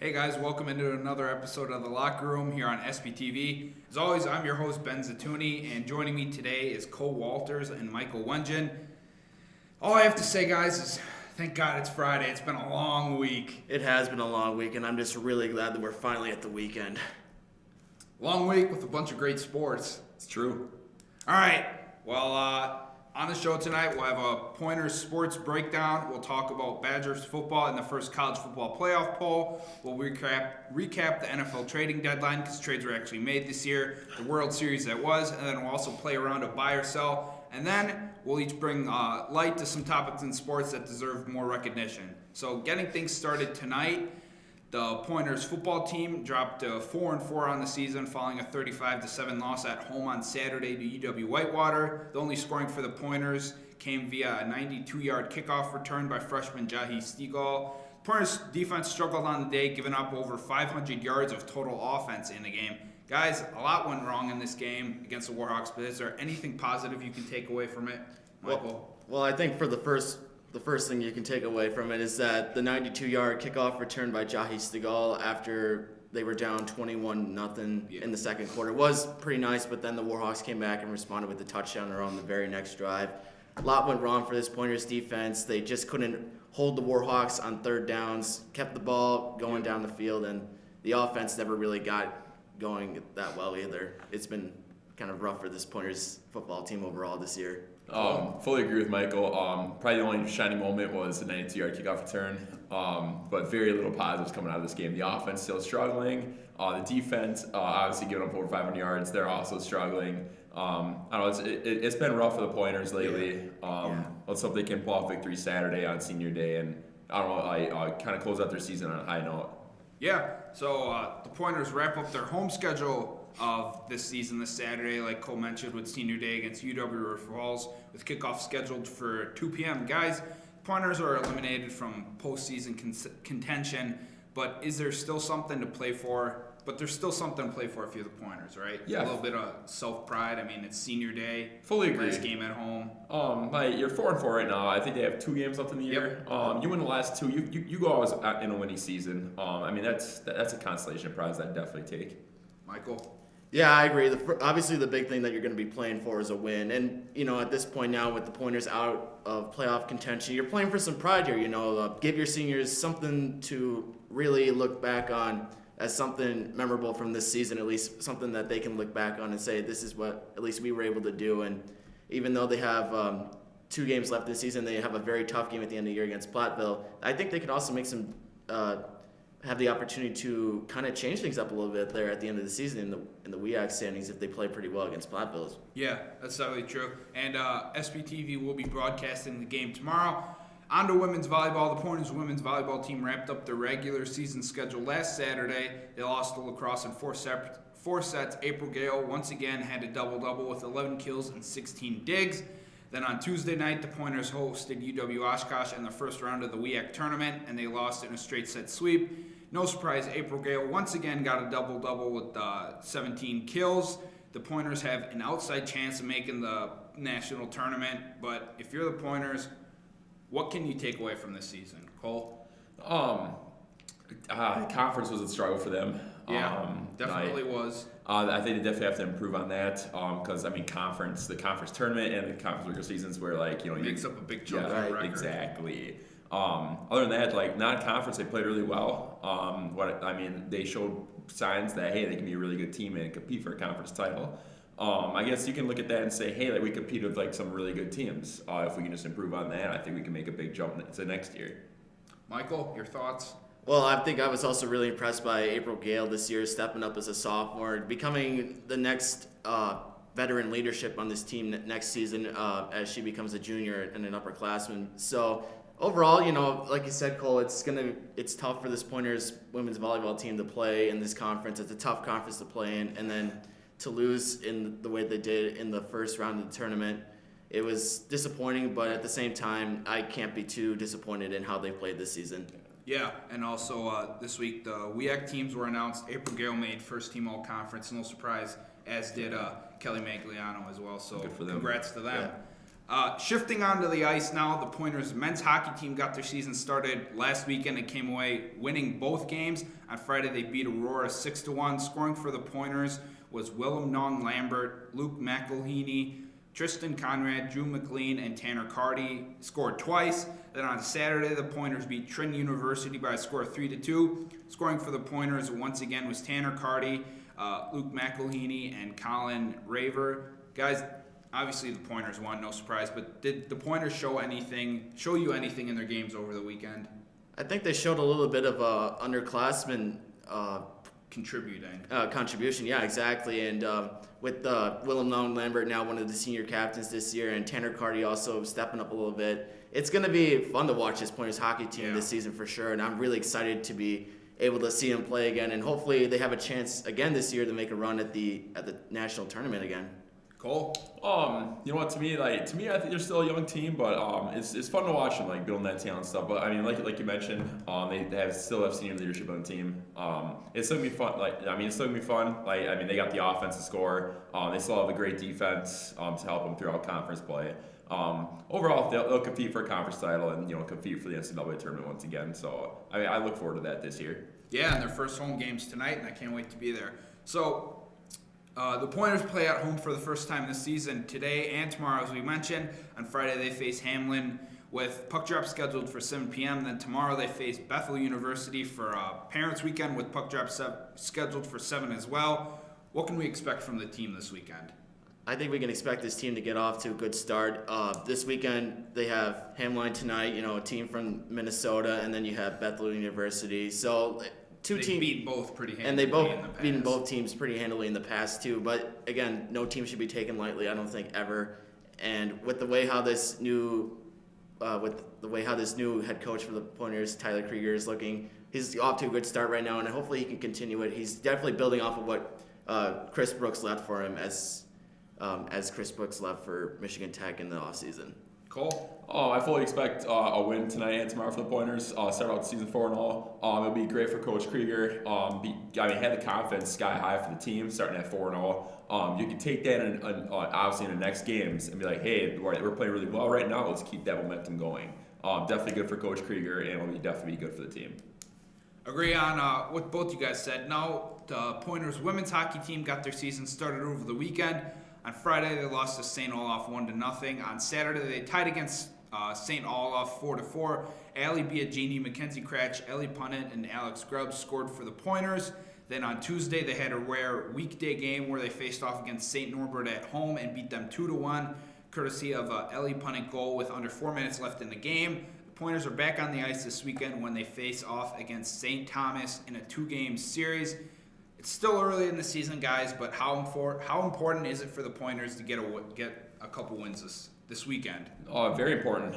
Hey guys, welcome into another episode of The Locker Room here on SBTV. As always, I'm your host, Ben Zitouni, and joining me today is Cole Walters and Michael Wengrzyn. All I have to say, guys, is thank God it's Friday. It's been a long week. It has been a long week, and I'm just really glad that we're finally at the weekend. Long week with a bunch of great sports. It's true. All right, well, on the show tonight, we'll have a Pointers sports breakdown. We'll talk about Badgers football and the first college football playoff poll. We'll recap the NFL trading deadline because trades were actually made this year, the World Series that was, and then we'll also play around a buy or sell. And then we'll each bring light to some topics in sports that deserve more recognition. So getting things started tonight, the Pointers football team dropped to 4-4 on the season following a 35-7 loss at home on Saturday to UW Whitewater. The only scoring for the Pointers came via a 92-yard kickoff return by freshman Jahi Stegall. Pointers defense struggled on the day, giving up over 500 yards of total offense in the game. Guys, a lot went wrong in this game against the Warhawks, but is there anything positive you can take away from it, Michael? Well, I think for the first thing you can take away from it is that the 92-yard kickoff return by Jahi Stegall after they were down 21-0 in the second quarter was pretty nice, but then the Warhawks came back and responded with a touchdown on the very next drive. A lot went wrong for this Pointers defense. They just couldn't hold the Warhawks on third downs, kept the ball going down the field, and the offense never really got going that well either. It's been kind of rough for this Pointers football team overall this year. Fully agree with Michael. Probably the only shining moment was the 92-yard kickoff return, but very little positives coming out of this game. The offense still struggling. The defense, obviously giving up over 500 yards, they're also struggling. I don't know, it's been rough for the Pointers lately. Let's hope they can pull off victory Saturday on Senior Day, and I don't know, kind of close out their season on a high note. Yeah, so the Pointers wrap up their home schedule of this season this Saturday, like Cole mentioned, with Senior Day against UW River Falls, with kickoff scheduled for 2 p.m. Guys, Pointers are eliminated from postseason contention, but is there still something to play for? But there's still something to play for if you're the Pointers, right? Yeah. A little bit of self-pride. I mean, it's Senior Day. Fully agree. Last game at home. You're 4-4 right now. I think they have 2 games left in the year. You win the last 2. You go always in a winning season. I mean, that's a consolation prize I'd definitely take. Michael? Yeah, I agree. Obviously, the big thing that you're going to be playing for is a win. And, at this point now with the Pointers out of playoff contention, you're playing for some pride here. Give your seniors something to really look back on as something memorable from this season, at least something that they can look back on and say, this is what at least we were able to do. And even though they have 2 games left this season, they have a very tough game at the end of the year against Platteville. I think they can also make some have the opportunity to kind of change things up a little bit there at the end of the season in the WEAC standings if they play pretty well against Platteville. Yeah, that's totally true. And SBTV will be broadcasting the game tomorrow. On to women's volleyball. The Pointers women's volleyball team wrapped up their regular season schedule last Saturday. They lost to lacrosse in 4 sets. April Gale once again had a double-double with 11 kills and 16 digs. Then on Tuesday night, the Pointers hosted UW Oshkosh in the first round of the WEAC tournament, and they lost in a straight set sweep. No surprise, April Gale once again got a double-double with 17 kills. The Pointers have an outside chance of making the national tournament, but if you're the Pointers, what can you take away from this season? Cole? Conference was a struggle for them. Yeah, definitely was. I think they definitely have to improve on that because the conference tournament and the conference regular seasons where makes up a big chunk of the record. Exactly. Other than that, non-conference they played really well. They showed signs that hey, they can be a really good team and compete for a conference title. I guess you can look at that and say, hey, we compete with some really good teams. If we can just improve on that, I think we can make a big jump to next year. Michael, your thoughts? Well, I think I was also really impressed by April Gale this year, stepping up as a sophomore, becoming the next veteran leadership on this team next season as she becomes a junior and an upperclassman. So overall, like you said, Cole, it's tough for this Pointers women's volleyball team to play in this conference. It's a tough conference to play in, and then to lose in the way they did in the first round of the tournament, it was disappointing. But at the same time, I can't be too disappointed in how they played this season. Yeah, and also this week the WEAC teams were announced. April Gale made first team all conference, no surprise, as did Kelly Magliano as well. So good for them. Congrats to them. Shifting onto the ice now, the Pointers men's hockey team got their season started last weekend and came away winning both games. On Friday, they beat Aurora 6-1. Scoring for the Pointers was Willem Nong Lambert, Luke McElhaney, Tristan Conrad, Drew McLean, and Tanner Carty scored twice. Then on Saturday, the Pointers beat Trin University by a score of 3-2. Scoring for the Pointers once again was Tanner Carty, Luke McElhaney, and Colin Raver. Guys, obviously the Pointers won, no surprise, but did the Pointers show you anything in their games over the weekend? I think they showed a little bit of underclassmen contribution. Yeah, exactly. And with Willem Long Lambert now one of the senior captains this year, and Tanner Carty also stepping up a little bit, it's going to be fun to watch this Pointers hockey team this season for sure. And I'm really excited to be able to see them play again, and hopefully they have a chance again this year to make a run at the national tournament again. Cole? You know what? To me, I think they're still a young team, but it's fun to watch them building that talent stuff. But I mean, like you mentioned, they still have senior leadership on the team. It's gonna be fun. It's still gonna be fun. They got the offense to score. They still have a great defense to help them throughout conference play. Overall, they'll compete for a conference title and compete for the NCAA tournament once again. So I look forward to that this year. Yeah, and their first home games tonight, and I can't wait to be there. So. The Pointers play at home for the first time this season today and tomorrow, as we mentioned. On Friday, they face Hamlin with puck drop scheduled for 7 p.m. Then tomorrow, they face Bethel University for Parents Weekend with puck drop scheduled for 7 as well. What can we expect from the team this weekend? I think we can expect this team to get off to a good start. This weekend, they have Hamline tonight, a team from Minnesota, and then you have Bethel University. So They beat both pretty handily. And they both in the past. beaten both teams pretty handily in the past too. But again, no team should be taken lightly. I don't think ever. And with the way how this new head coach for the Pointers, Tyler Krieger, is looking, he's off to a good start right now, and hopefully he can continue it. He's definitely building off of what Chris Brooks left for him as Chris Brooks left for Michigan Tech in the offseason. Cole? I fully expect a win tonight and tomorrow for the Pointers. Start out the season 4-0. It'll be great for Coach Krieger. Had the confidence sky high for the team, starting at 4-0. You can take that obviously in the next games and be like, hey, we're playing really well right now. Let's keep that momentum going. Definitely good for Coach Krieger, and it'll definitely be good for the team. Agree on what both you guys said. Now, the Pointers women's hockey team got their season started over the weekend. On Friday, they lost to St. Olaf 1-0. On Saturday, they tied against St. Olaf 4-4. Allie Biagini, Mackenzie Cratch, Ellie Punnett, and Alex Grubbs scored for the Pointers. Then on Tuesday, they had a rare weekday game where they faced off against St. Norbert at home and beat them 2-1, courtesy of Ellie Punnett goal with under 4 minutes left in the game. The Pointers are back on the ice this weekend when they face off against St. Thomas in a 2-game series. It's still early in the season, guys, but how important is it for the Pointers to get a couple wins this weekend? Very important.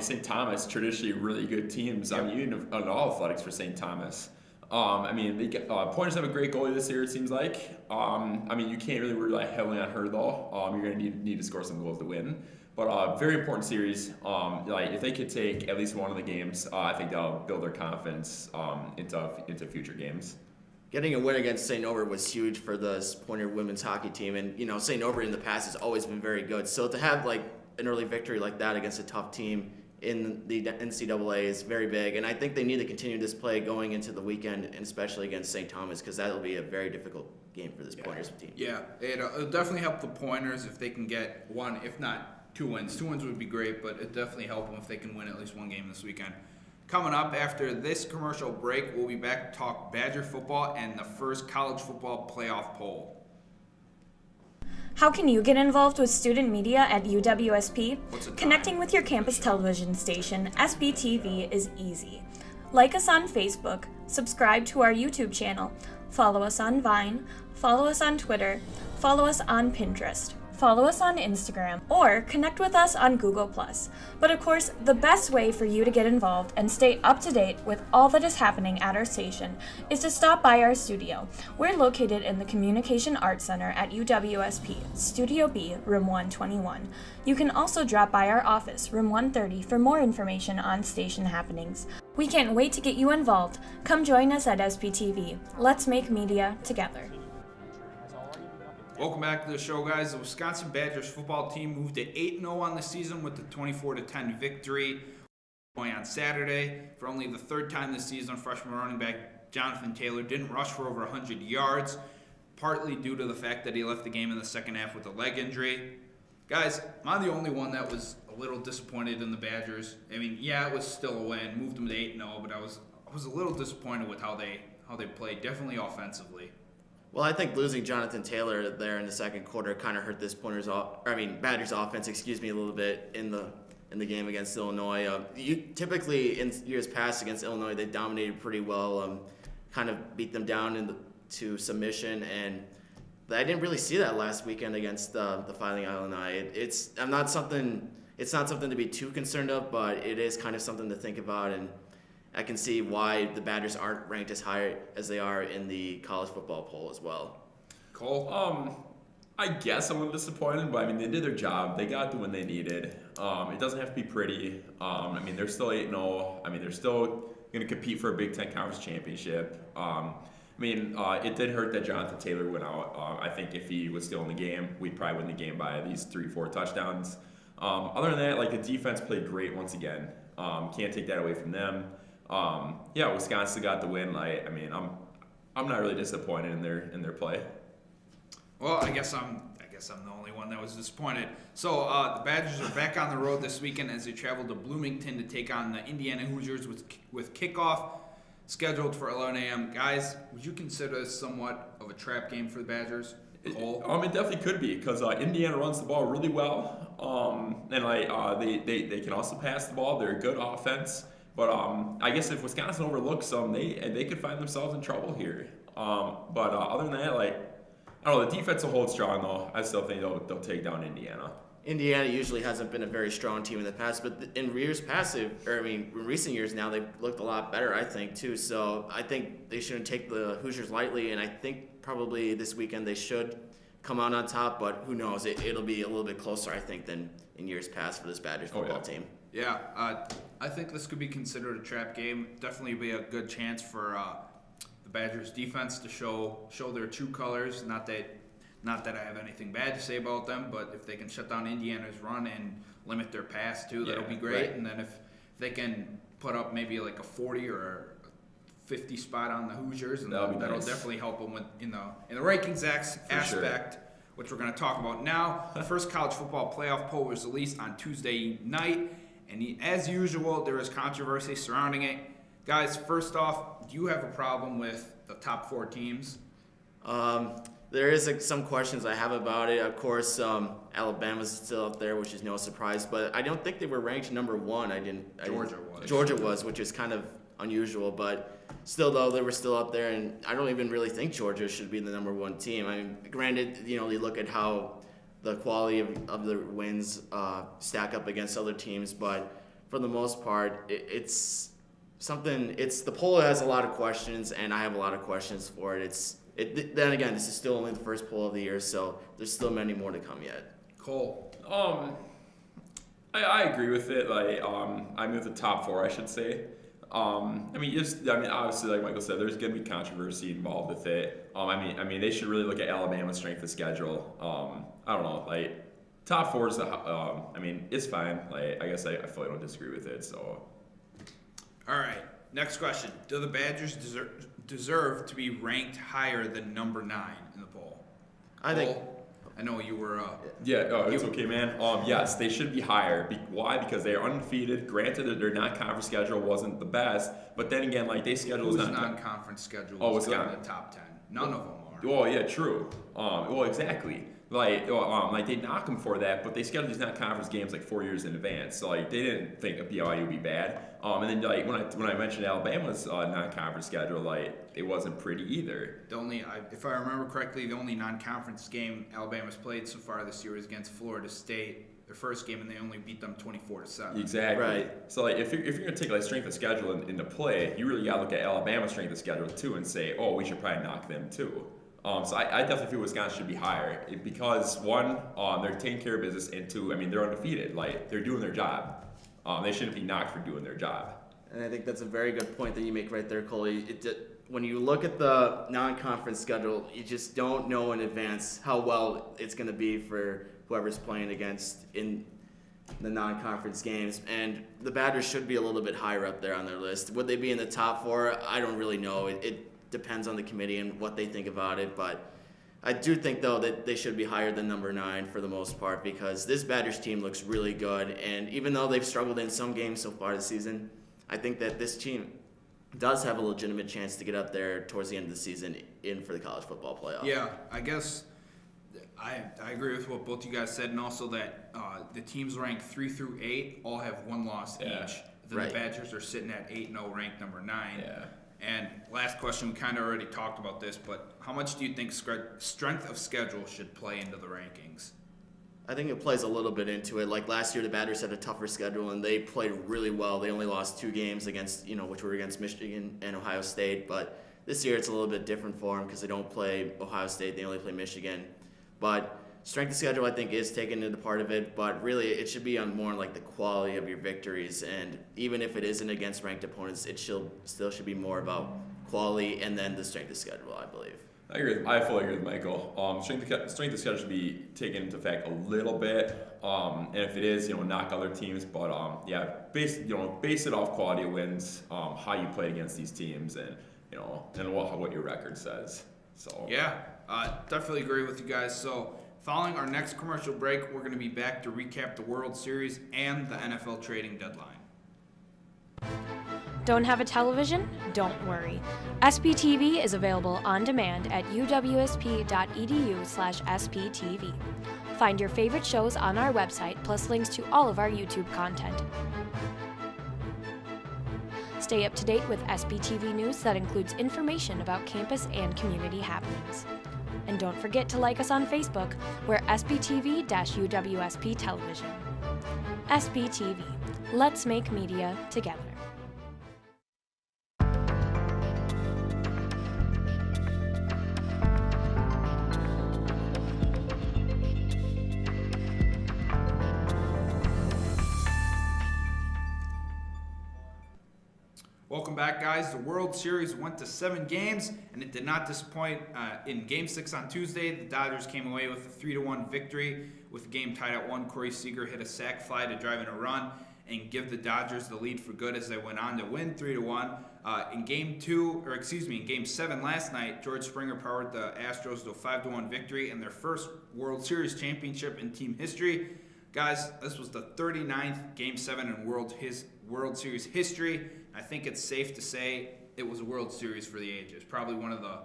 St. Thomas, traditionally really good teams. Yep. Even on all athletics for St. Thomas. Pointers have a great goalie this year, it seems like. You can't really rely heavily on her, though. You're going to need to score some goals to win. But very important series. If they could take at least one of the games, I think they'll build their confidence into future games. Getting a win against St. Norbert was huge for the Pointer women's hockey team, and St. Norbert in the past has always been very good. So to have an early victory like that against a tough team in the NCAA is very big, and I think they need to continue this play going into the weekend, and especially against St. Thomas, because that'll be a very difficult game for this Pointers team. Yeah, it'll definitely help the Pointers if they can get one, if not 2 wins. 2 wins would be great, but it definitely help them if they can win at least one game this weekend. Coming up after this commercial break, we'll be back to talk Badger football and the first college football playoff poll. How can you get involved with student media at UWSP? What's the time? Connecting with your campus television station, SBTV, is easy. Like us on Facebook, subscribe to our YouTube channel, follow us on Vine, follow us on Twitter, follow us on Pinterest, follow us on Instagram, or connect with us on Google+. But of course, the best way for you to get involved and stay up to date with all that is happening at our station is to stop by our studio. We're located in the Communication Arts Center at UWSP, Studio B, Room 121. You can also drop by our office, Room 130, for more information on station happenings. We can't wait to get you involved. Come join us at SPTV. Let's make media together. Welcome back to the show, guys. The Wisconsin Badgers football team moved to 8-0 on the season with the 24-10 victory on Saturday. For only the third time this season, freshman running back Jonathan Taylor didn't rush for over 100 yards, partly due to the fact that he left the game in the second half with a leg injury. Guys, am I the only one that was a little disappointed in the Badgers? I mean, yeah, it was still a win, moved them to 8-0, but I was a little disappointed with how they played, definitely offensively. Well, I think losing Jonathan Taylor there in the second quarter kind of hurt this Badgers offense, a little bit in the game against Illinois. Typically in years past against Illinois, they dominated pretty well, kind of beat them down to submission, and I didn't really see that last weekend against the Fighting Illini. It's not something to be too concerned of, but it is kind of something to think about, and I can see why the Badgers aren't ranked as high as they are in the college football poll as well. Cole? I guess I'm a little disappointed, but I mean, they did their job. They got the win they needed. It doesn't have to be pretty. I mean, they're still 8-0. I mean, they're still going to compete for a Big Ten Conference Championship. It did hurt that Jonathan Taylor went out. I think if he was still in the game, we'd probably win the game by at least 3-4 touchdowns. Other than that, the defense played great once again. Can't take that away from them. Wisconsin got the win. I'm not really disappointed in their play. Well, I guess I'm the only one that was disappointed. So the Badgers are back on the road this weekend as they travel to Bloomington to take on the Indiana Hoosiers with kickoff scheduled for 11 a.m. Guys, would you consider this somewhat of a trap game for the Badgers? Cole? It definitely could be because Indiana runs the ball really well, they can also pass the ball. They're a good offense, but I guess if Wisconsin overlooks them, they could find themselves in trouble here. Other than that, I don't know, the defense will hold strong though. I still think they'll take down Indiana. Indiana usually hasn't been a very strong team in the past, but in recent years now, they've looked a lot better, I think, too. So I think they shouldn't take the Hoosiers lightly, and I think probably this weekend they should come out on top, but who knows? It'll be a little bit closer, I think, than in years past for this Badgers football team. Yeah, I think this could be considered a trap game. Definitely be a good chance for the Badgers defense to show their true colors. Not that I have anything bad to say about them, but if they can shut down Indiana's run and limit their pass too, that'll be great. Right. And then if they can put up maybe a 40 or a 50 spot on the Hoosiers, and that'll definitely help them in the rankings aspect, which we're going to talk about now. The first college football playoff poll was released on Tuesday night, and as usual, there is controversy surrounding it. Guys, first off, do you have a problem with the top 4 teams? There is some questions I have about it. Of course, Alabama's still up there, which is no surprise. But I don't think they were ranked number 1. Georgia was, which is kind of unusual. But still, though, they were still up there, and I don't even really think Georgia should be the number 1 team. I mean, granted, you look at how the quality of the wins stack up against other teams, but for the most part, it's the poll has a lot of questions, and I have a lot of questions for it. Then again, this is still only the first poll of the year, so there's still many more to come yet. Cole? I agree with it. I'm with the top 4, I should say. Obviously, like Michael said, there's going to be controversy involved with it. They should really look at Alabama's strength of schedule. I don't know, top 4 is it's fine. I guess I fully don't disagree with it. So, all right. Next question: do the Badgers deserve to be ranked higher than number 9 in the poll? I think. I know you were. It's okay, man. Yes, they should be higher. Why? Because they are undefeated. Granted that their non-conference schedule wasn't the best, but then again, they schedule whose non-conference schedule was good in the top 10. None of them are. Oh yeah, true. Exactly. They knock them for that, but they scheduled these non-conference games 4 years in advance. So they didn't think BYU would be bad. And then when I mentioned Alabama's non-conference schedule, it wasn't pretty either. If I remember correctly, the only non-conference game Alabama's played so far this year is against Florida State, their first game, and they only beat them 24-7. Exactly. Right. So if you're gonna take strength of schedule into play, you really gotta look at Alabama's strength of schedule too and say, oh, we should probably knock them too. So I definitely feel Wisconsin should be higher because 1, they're taking care of business, and 2, they're undefeated. They're doing their job. They shouldn't be knocked for doing their job. And I think that's a very good point that you make right there, Coley. when you look at the non-conference schedule, you just don't know in advance how well it's going to be for whoever's playing against in the non-conference games. And the Badgers should be a little bit higher up there on their list. Would they be in the top 4? I don't really know. It depends on the committee and what they think about it. But I do think, though, that they should be higher than number 9 for the most part, because this Badgers team looks really good. And even though they've struggled in some games so far this season, I think that this team does have a legitimate chance to get up there towards the end of the season in for the college football playoff. Yeah, I guess I agree with what both you guys said, and also that the teams ranked 3 through 8 all have 1 loss each. Then Right. the Badgers are sitting at 8-0, ranked number 9. Yeah. And last question, we kind of already talked about this, but how much do you think strength of schedule should play into the rankings? I think it plays a little bit into it. Like last year, the Badgers had a tougher schedule, and they played really well. They only lost 2 games against, which were against Michigan and Ohio State. But this year, it's a little bit different for them because they don't play Ohio State. They only play Michigan. But strength of schedule, I think, is taken into part of it. But really, it should be on more like the quality of your victories. And even if it isn't against ranked opponents, it still should be more about quality and then the strength of schedule, I believe. I fully agree with Michael. Strength of schedule should be taken into effect a little bit, and if it is, knock other teams. But base it off quality of wins, how you played against these teams, and and what your record says. So Yeah, definitely agree with you guys. So following our next commercial break, we're going to be back to recap the World Series and the NFL trading deadline. Don't have a television? Don't worry. SPTV is available on demand at uwsp.edu/SPTV. Find your favorite shows on our website, plus links to all of our YouTube content. Stay up to date with SPTV news that includes information about campus and community happenings. And don't forget to like us on Facebook. We're SPTV-UWSP Television. SPTV. Let's make media together. Welcome back, guys. The World Series went to 7 games, and it did not disappoint. In Game 6 on Tuesday, the Dodgers came away with a 3-1 victory. With the game tied at 1, Corey Seager hit a sac fly to drive in a run and give the Dodgers the lead for good as they went on to win 3-1. In Game 7 last night, George Springer powered the Astros to a 5-1 victory and their first World Series championship in team history. Guys, this was the 39th Game 7 in World Series history. I think it's safe to say it was a World Series for the ages. Probably one of the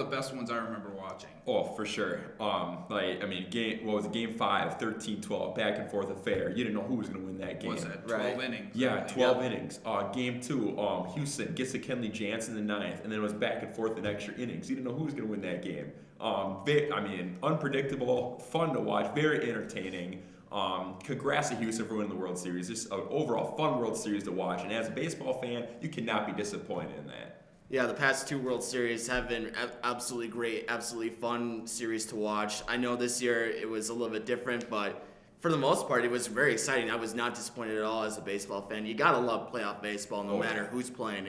best ones I remember watching. Oh, for sure. Game 5, 13-12, back and forth affair. You didn't know who was going to win that game. Was it 12 innings? Yeah, 12 innings. Game 2, Houston gets to Kenley Jansen in the 9th, and then it was back and forth in extra innings. You didn't know who was going to win that game. Unpredictable, fun to watch, very entertaining. Congrats to Houston for winning the World Series. Just an overall fun World Series to watch. And as a baseball fan, you cannot be disappointed in that. Yeah, the past 2 World Series have been absolutely great, absolutely fun series to watch. I know this year it was a little bit different, but for the most part, it was very exciting. I was not disappointed at all as a baseball fan. You gotta love playoff baseball, no matter who's playing.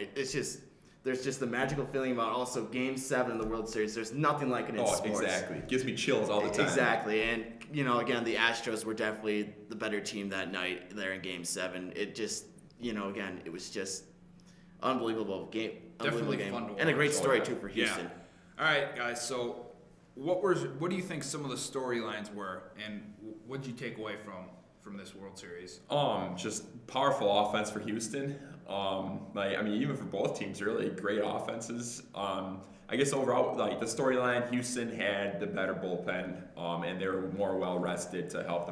There's just a magical feeling about also Game 7 in the World Series. There's nothing like it in sports. Exactly. It gives me chills all the time. Exactly. And, again, the Astros were definitely the better team that night there in Game 7. It just, again, it was just unbelievable game. Definitely game. fun to watch. And a great story, too, for Houston. Yeah. All right, guys. So what do you think some of the storylines were, and what did you take away from this World Series? Just powerful offense for Houston. Even for both teams, really great offenses. I guess overall, the storyline, Houston had the better bullpen, and they were more well rested to help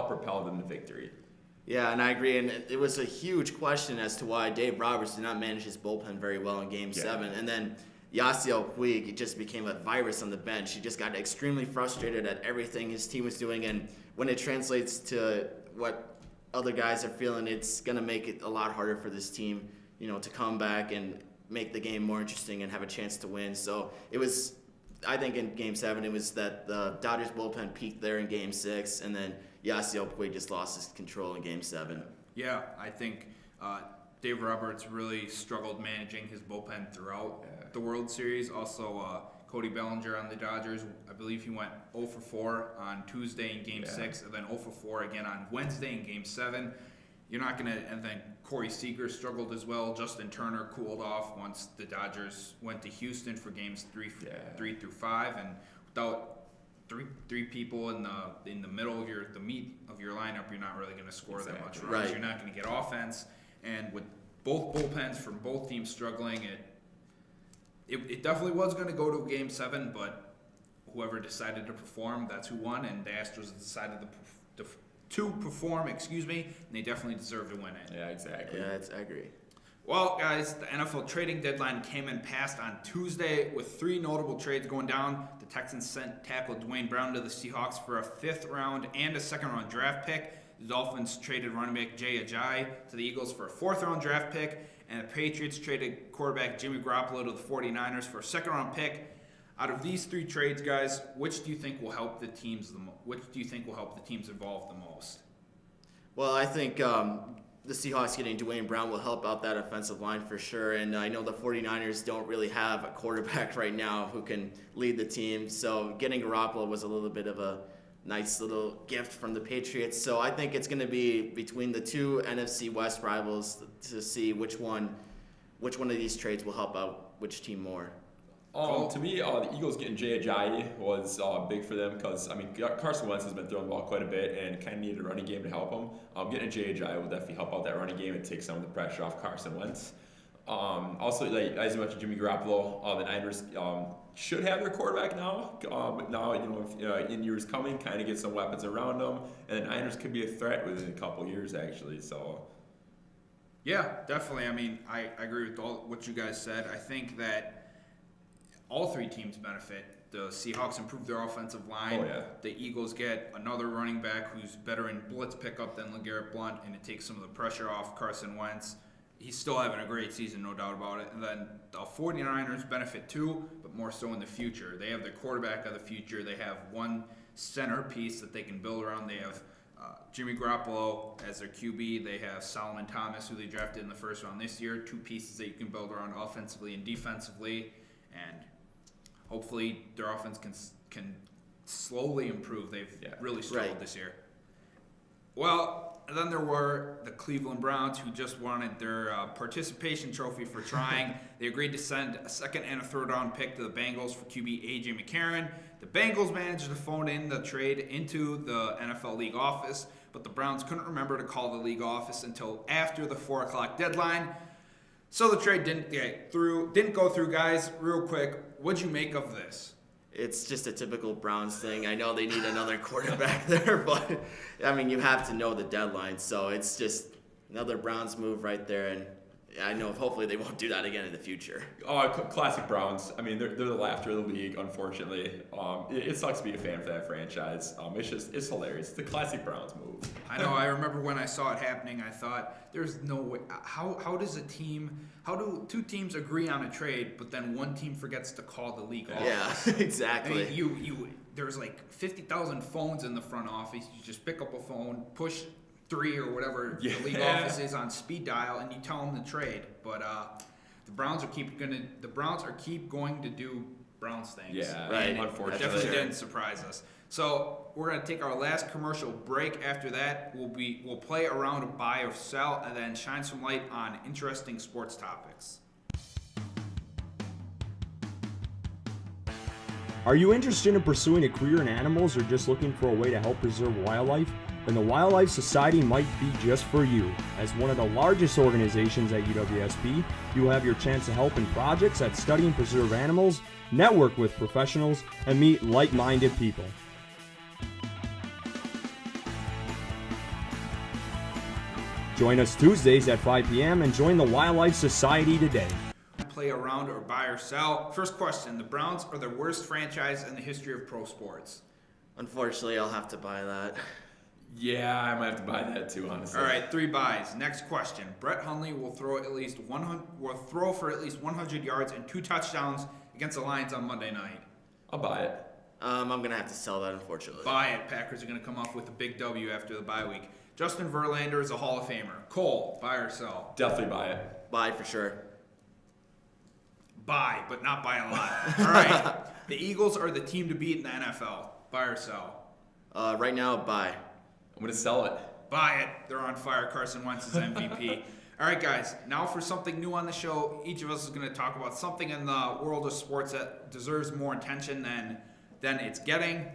propel them to victory. Yeah, and I agree. And it was a huge question as to why Dave Roberts did not manage his bullpen very well in Game 7. And then Yasiel Puig just became a virus on the bench. He just got extremely frustrated at everything his team was doing. And when it translates to what other guys are feeling, it's going to make it a lot harder for this team, to come back and make the game more interesting and have a chance to win. So it was, I think in Game 7, it was that the Dodgers bullpen peaked there in Game 6, and then Yasiel Puig just lost his control in Game 7. Yeah, I think Dave Roberts really struggled managing his bullpen throughout. the World Series. Also, Cody Bellinger on the Dodgers. I believe he went 0 for 4 on Tuesday in Game 6, and then 0 for 4 again on Wednesday in Game 7. You're not going to, and then Corey Seager struggled as well. Justin Turner cooled off once the Dodgers went to Houston for games 3 through 5, and without three people in the middle of the meat of your lineup, you're not really going to score that much runs. Right. You're not going to get offense, and with both bullpens from both teams struggling, it definitely was going to go to Game 7, but whoever decided to perform, that's who won, and the Astros decided to perform, and they definitely deserve to win it. Yeah, exactly. Yeah, I agree. Well, guys, the NFL trading deadline came and passed on Tuesday with 3 notable trades going down. The Texans sent tackle Dwayne Brown to the Seahawks for a 5th round and a 2nd round draft pick. The Dolphins traded running back Jay Ajayi to the Eagles for a 4th round draft pick. And the Patriots traded quarterback Jimmy Garoppolo to the 49ers for a 2nd round pick. Out of these 3 trades, guys, which do you think will help the teams involved the most? Well, I think the Seahawks getting Dwayne Brown will help out that offensive line for sure. And I know the 49ers don't really have a quarterback right now who can lead the team. So getting Garoppolo was a little bit of a nice little gift from the Patriots. So I think it's going to be between the 2 NFC West rivals to see which one of these trades will help out which team more. To me, the Eagles getting Jay Ajayi was big for them because, Carson Wentz has been throwing the ball quite a bit and kind of needed a running game to help him. Getting Jay Ajayi will definitely help out that running game and take some of the pressure off Carson Wentz. Also, as you mentioned, Jimmy Garoppolo, the Niners should have their quarterback now. But now, in years coming, kind of get some weapons around them. And the Niners could be a threat within a couple years, actually. So, yeah, definitely. I agree with all what you guys said. I think that all 3 teams benefit. The Seahawks improve their offensive line. Oh, yeah. The Eagles get another running back who's better in blitz pickup than LeGarrette Blount, and it takes some of the pressure off Carson Wentz. He's still having a great season, no doubt about it. And then the 49ers benefit too, but more so in the future. They have their quarterback of the future. They have one centerpiece that they can build around. They have Jimmy Garoppolo as their QB. They have Solomon Thomas, who they drafted in the 1st round this year. 2 pieces that you can build around offensively and defensively. And hopefully their offense can slowly improve. They've really struggled this year. Well, and then there were the Cleveland Browns, who just wanted their participation trophy for trying. They agreed to send a 2nd and a 3rd round pick to the Bengals for QB A.J. McCarron. The Bengals managed to phone in the trade into the NFL league office, but the Browns couldn't remember to call the league office until after the 4 o'clock deadline. So the trade didn't go through, guys. Real quick, what'd you make of this? It's just a typical Browns thing. I know they need another quarterback there, but you have to know the deadline. So it's just another Browns move right there, and I know hopefully they won't do that again in the future. Classic Browns. They're the laughter of the league, unfortunately. It sucks to be a fan for that franchise. It's hilarious. It's the classic Browns move. I know. I remember when I saw it happening, I thought, there's no way. How do 2 teams agree on a trade, but then one team forgets to call the league office? Yeah, exactly. There's like 50,000 phones in the front office. You just pick up a phone, push 3 or whatever the league office is on speed dial, and you tell them to trade. But the Browns are keep going to do Browns things. Yeah, right. Unfortunately, Definitely didn't surprise us. So we're gonna take our last commercial break. After that, we'll play a round of buy or sell, and then shine some light on interesting sports topics. Are you interested in pursuing a career in animals or just looking for a way to help preserve wildlife? Then the Wildlife Society might be just for you. As one of the largest organizations at UWSP, you will have your chance to help in projects that study and preserve animals, network with professionals, and meet like-minded people. Join us Tuesdays at 5 p.m. and join the Wildlife Society today. Play a round or buy or sell. First question: the Browns are the worst franchise in the history of pro sports. Unfortunately, I'll have to buy that. Yeah, I might have to buy that too, honestly. All right, 3 buys. Next question: Brett Hundley will throw for at least 100 yards and 2 touchdowns against the Lions on Monday night. I'll buy it. I'm gonna have to sell that, unfortunately. Buy it. Packers are gonna come off with a big W after the bye week. Justin Verlander is a Hall of Famer. Cole, buy or sell? Definitely buy it. Buy for sure. Buy, but not by a lot. All right. The Eagles are the team to beat in the NFL. Buy or sell? Right now, buy. I'm going to sell it. Buy it. They're on fire. Carson Wentz is MVP. All right, guys. Now for something new on the show. Each of us is going to talk about something in the world of sports that deserves more attention than it's getting.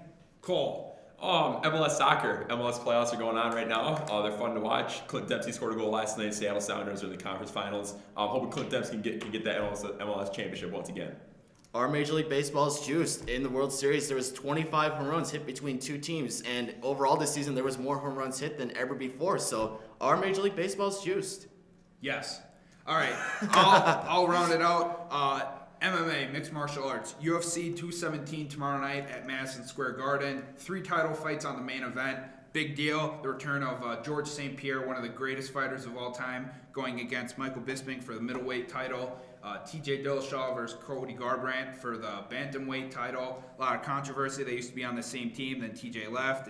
Cole. MLS soccer. MLS playoffs are going on right now. They're fun to watch. Clint Dempsey scored a goal last night. Seattle Sounders are in the conference finals. Hoping Clint Dempsey can get that MLS championship once again. Our Major League Baseball is juiced. In the World Series, there was 25 home runs hit between two teams, and overall this season there was more home runs hit than ever before. So our Major League Baseball is juiced. Yes. All right. I'll round it out. MMA, mixed martial arts, UFC 217 tomorrow night at Madison Square Garden. 3 title fights on the main event. Big deal. The return of George St. Pierre, one of the greatest fighters of all time, going against Michael Bisping for the middleweight title. TJ Dillashaw versus Cody Garbrandt for the bantamweight title. A lot of controversy. They used to be on the same team, then TJ left.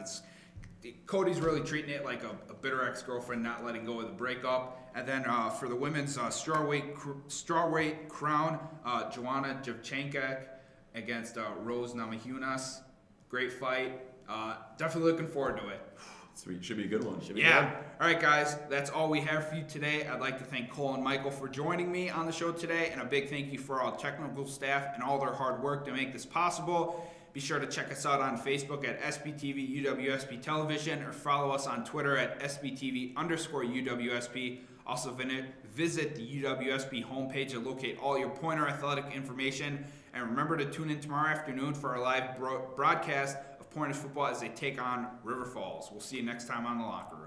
Cody's really treating it like a bitter ex-girlfriend, not letting go of the breakup. And then for the women's strawweight crown, Joanna Jevchenko against Rose Namajunas. Great fight. Definitely looking forward to it. Sweet. Should be a good one. Yeah. All right, guys. That's all we have for you today. I'd like to thank Cole and Michael for joining me on the show today, and a big thank you for all the technical staff and all their hard work to make this possible. Be sure to check us out on Facebook at SBTV UWSP Television, or follow us on Twitter at SBTV_UWSP. Also visit the UWSP homepage to locate all your Pointer athletic information. And remember to tune in tomorrow afternoon for our live broadcast of Pointers football as they take on River Falls. We'll see you next time on The Locker Room.